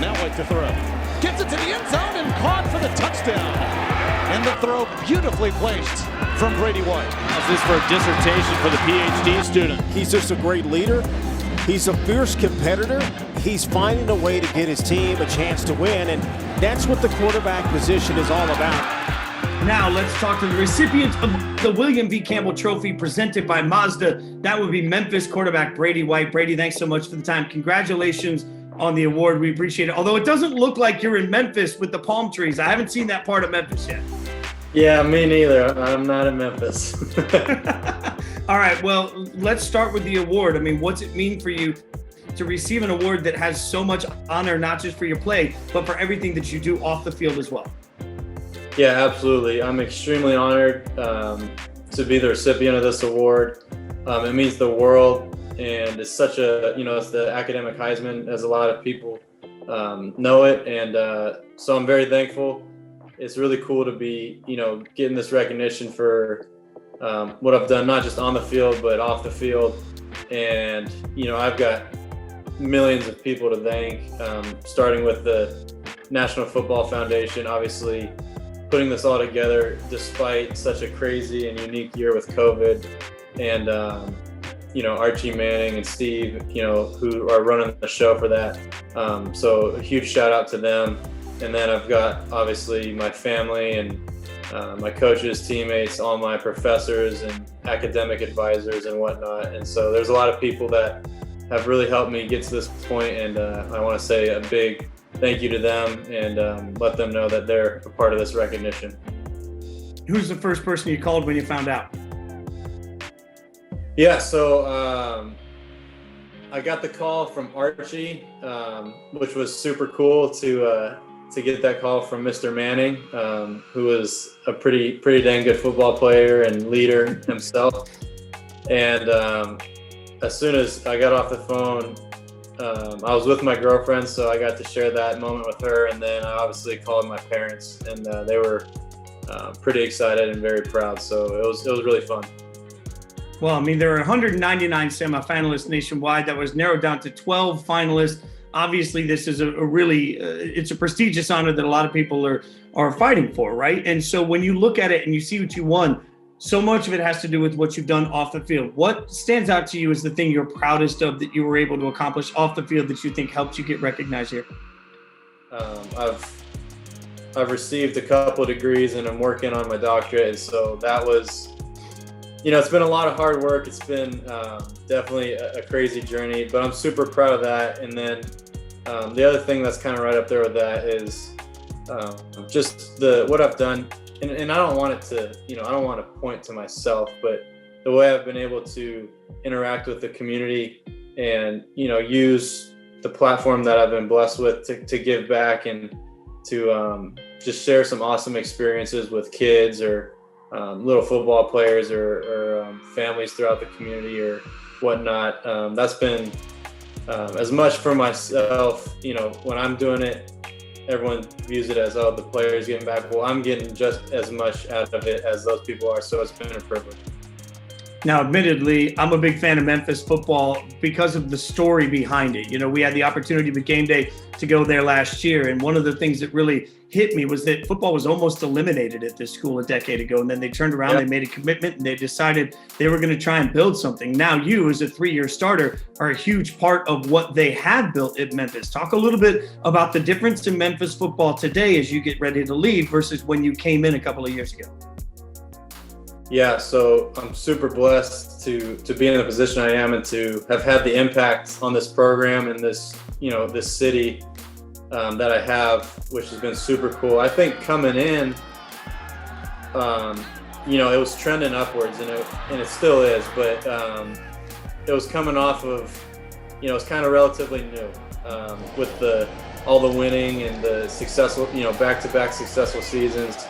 Now White to throw. Gets it to the end zone and caught for the touchdown. And the throw beautifully placed from Brady White. How's this for a dissertation for the PhD student? He's just a great leader. He's a fierce competitor. He's finding a way to get his team a chance to win, and that's what the quarterback position is all about. Now let's talk to the recipient of the William V. Campbell Trophy presented by Mazda. That would be Memphis quarterback Brady White. Brady, thanks so much for the time. Congratulations on the award. We appreciate it. Although it doesn't look like you're in Memphis with the palm trees. I haven't seen that part of Memphis yet. Yeah, me neither. I'm not in Memphis. All right, well, let's start with the award. I mean, what's it mean for you to receive an award that has so much honor, not just for your play, but for everything that you do off the field as well? Yeah, absolutely. I'm extremely honored to be the recipient of this award. It means the world, and it's such a, it's the Academic Heisman, as a lot of people know it. And so I'm very thankful. It's really cool to be, getting this recognition for what I've done, not just on the field, but off the field. And, I've got millions of people to thank, starting with the National Football Foundation, obviously putting this all together despite such a crazy and unique year with COVID. And, Archie Manning and Steve, who are running the show for that. So a huge shout out to them. And then I've got obviously my family and my coaches, teammates, all my professors and academic advisors and whatnot. And so there's a lot of people that have really helped me get to this point. And I want to say a big thank you to them and let them know that they're a part of this recognition. Who's the first person you called when you found out? Yeah, so I got the call from Archie, which was super cool to get that call from Mr. Manning, who was a pretty dang good football player and leader himself. And as soon as I got off the phone, I was with my girlfriend, so I got to share that moment with her. And then I obviously called my parents, and they were pretty excited and very proud. So it was really fun. Well, I mean, there are 199 semifinalists nationwide. That was narrowed down to 12 finalists. Obviously, this is a really, it's a prestigious honor that a lot of people are fighting for, right? And so when you look at it and you see what you won, so much of it has to do with what you've done off the field. What stands out to you as the thing you're proudest of that you were able to accomplish off the field that you think helped you get recognized here? I've received a couple of degrees and I'm working on my doctorate. And so that was, it's been a lot of hard work. It's been definitely a crazy journey, but I'm super proud of that. And then the other thing that's kind of right up there with that is just what I've done. And I don't want it to, I don't want to point to myself, but the way I've been able to interact with the community and, use the platform that I've been blessed with to give back and to just share some awesome experiences with kids or little football players or families throughout the community or whatnot. That's been as much for myself, when I'm doing it, everyone views it as, the player's getting back. Well, I'm getting just as much out of it as those people are. So it's been a privilege. Now, admittedly, I'm a big fan of Memphis football because of the story behind it. We had the opportunity with Game Day to go there last year. And one of the things that really hit me was that football was almost eliminated at this school a decade ago. And then they turned around, They made a commitment, and they decided they were going to try and build something. Now you, as a 3-year starter, are a huge part of what they had built at Memphis. Talk a little bit about the difference in Memphis football today as you get ready to leave versus when you came in a couple of years ago. Yeah, so I'm super blessed to be in the position I am and to have had the impact on this program and this, this city that I have, which has been super cool. I think coming in, it was trending upwards and it still is, but it was coming off of, it's kind of relatively new with all the winning and the successful, back-to-back successful seasons.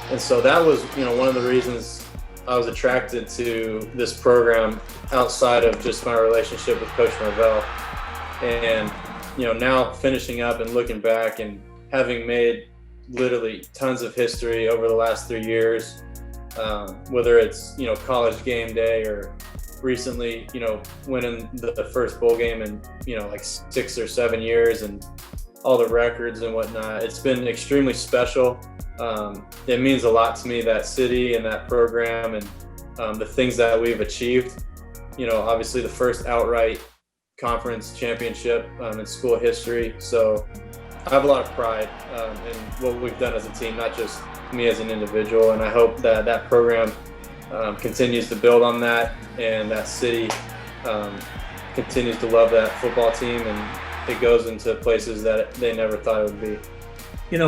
And so that was, one of the reasons I was attracted to this program outside of just my relationship with Coach Marvell. And, now finishing up and looking back and having made literally tons of history over the last 3 years, whether it's, college game day or recently, winning the first bowl game in, like 6 or 7 years and all the records and whatnot. It's been extremely special. It means a lot to me, that city and that program, and the things that we've achieved. Obviously the first outright conference championship in school history. So I have a lot of pride in what we've done as a team, not just me as an individual. And I hope that that program continues to build on that, and that city continues to love that football team, and it goes into places that they never thought it would be.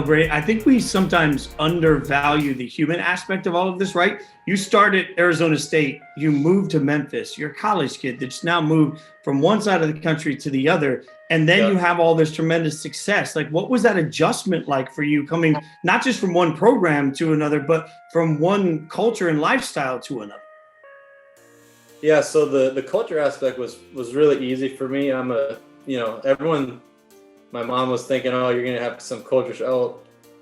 Brady, I think we sometimes undervalue the human aspect of all of this, right? You started Arizona State, you moved to Memphis, you're a college kid that's now moved from one side of the country to the other, and then you have all this tremendous success. Like, what was that adjustment like for you, coming not just from one program to another, but from one culture and lifestyle to another? Yeah, so the culture aspect was really easy for me. I'm everyone, my mom was thinking, oh, you're going to have some culture shock. Oh,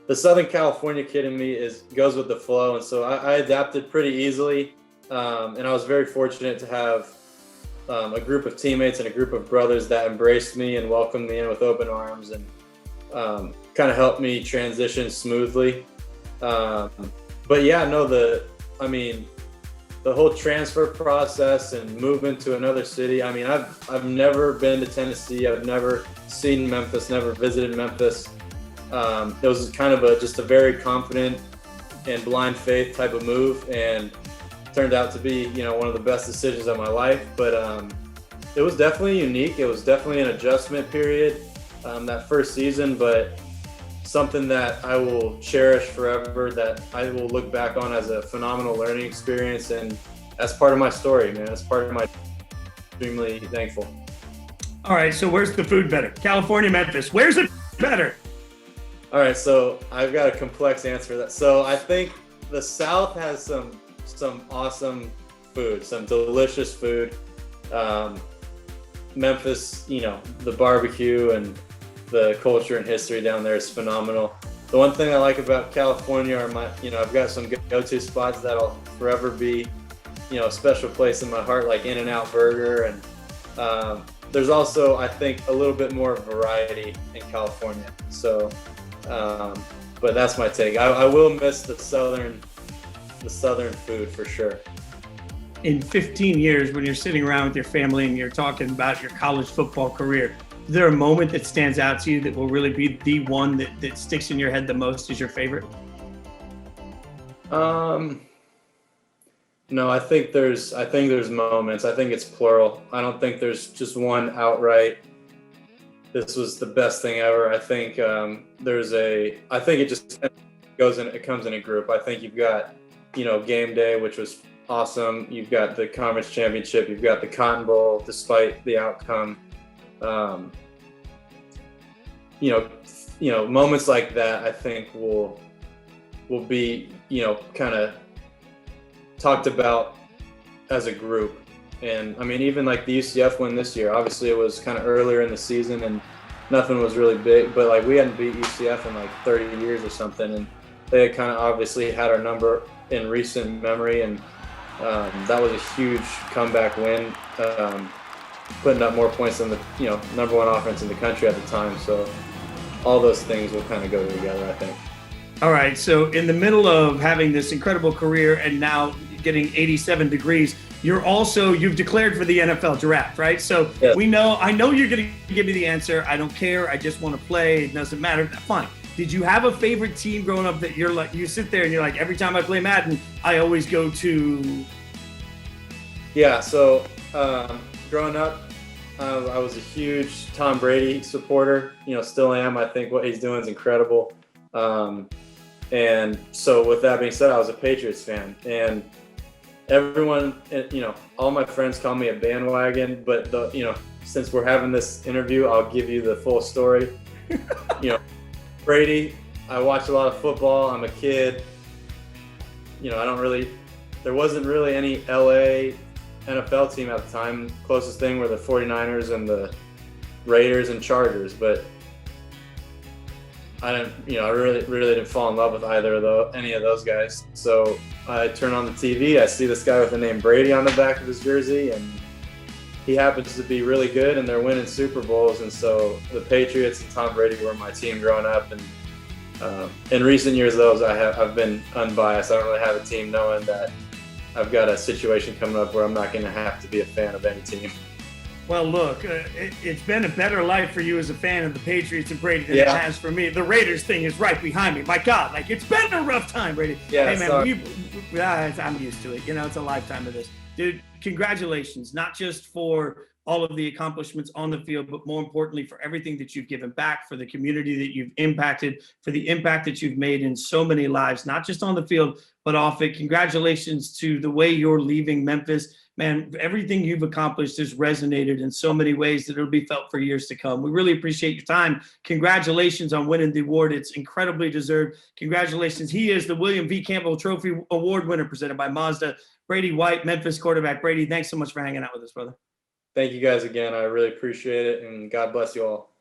the Southern California kid in me goes with the flow. And so I adapted pretty easily. And I was very fortunate to have a group of teammates and a group of brothers that embraced me and welcomed me in with open arms, and kind of helped me transition smoothly. But yeah, no, the whole transfer process and movement to another city. I mean, I've never been to Tennessee. I've never seen Memphis, never visited Memphis. It was kind of just a very confident and blind faith type of move, and turned out to be, one of the best decisions of my life. But it was definitely unique. It was definitely an adjustment period that first season, but something that I will cherish forever, that I will look back on as a phenomenal learning experience, and as part of my story, man. As part of my, extremely thankful. All right, so where's the food better? California, Memphis, where's it better? All right, so I've got a complex answer for that. So I think the South has some awesome food, some delicious food. Memphis, the barbecue and the culture and history down there is phenomenal. The one thing I like about California are I've got some go-to spots that'll forever be, a special place in my heart, like In-N-Out Burger. And there's also, I think, a little bit more variety in California. So, but that's my take. I will miss the southern food for sure. In 15 years, when you're sitting around with your family and you're talking about your college football career, is there a moment that stands out to you that will really be the one that sticks in your head the most as your favorite? No, I think there's moments. I think it's plural. I don't think there's just one outright, this was the best thing ever. I think I think it just comes in a group. I think you've got, game day, which was awesome. You've got the conference championship. You've got the Cotton Bowl, despite the outcome. Moments like that, I think will be, kind of talked about as a group. And I mean, even like the UCF win this year, obviously it was kind of earlier in the season and nothing was really big, but like we hadn't beat UCF in like 30 years or something. And they had kind of obviously had our number in recent memory. And that was a huge comeback win. Putting up more points than the number one offense in the country at the time. So all those things will kind of go together, I think. All right, so in the middle of having this incredible career and now getting 87 degrees, you've declared for the NFL draft, right? So yes. I know you're going to give me the answer. I don't care. I just want to play. It doesn't matter. Fine. Did you have a favorite team growing up that you're like, you sit there and you're like, every time I play Madden, I always go to? Yeah, so growing up, I was a huge Tom Brady supporter, still am. I think what he's doing is incredible. And so with that being said, I was a Patriots fan, and everyone, all my friends call me a bandwagon, but since we're having this interview, I'll give you the full story. Brady, I watch a lot of football. I'm a kid. There wasn't really any LA NFL team at the time. Closest thing were the 49ers and the Raiders and Chargers, but I really didn't fall in love with any of those guys. So I turn on the TV, I see this guy with the name Brady on the back of his jersey, and he happens to be really good, and they're winning Super Bowls. And so the Patriots and Tom Brady were my team growing up. And in recent years, I've been unbiased. I don't really have a team, knowing that I've got a situation coming up where I'm not going to have to be a fan of any team. Well, look, it's been a better life for you as a fan of the Patriots and Brady than it has for me. The Raiders thing is right behind me. My God, like, it's been a rough time, Brady. Yeah, hey, man, I'm used to it. You know, it's a lifetime of this. Dude, congratulations, not just for all of the accomplishments on the field, but more importantly, for everything that you've given back, for the community that you've impacted, for the impact that you've made in so many lives, not just on the field, but off it. Congratulations to the way you're leaving Memphis. Man, everything you've accomplished has resonated in so many ways that it'll be felt for years to come. We really appreciate your time. Congratulations on winning the award. It's incredibly deserved. Congratulations. He is the William V. Campbell Trophy Award winner presented by Mazda. Brady White, Memphis quarterback. Brady, thanks so much for hanging out with us, brother. Thank you guys again. I really appreciate it, and God bless you all.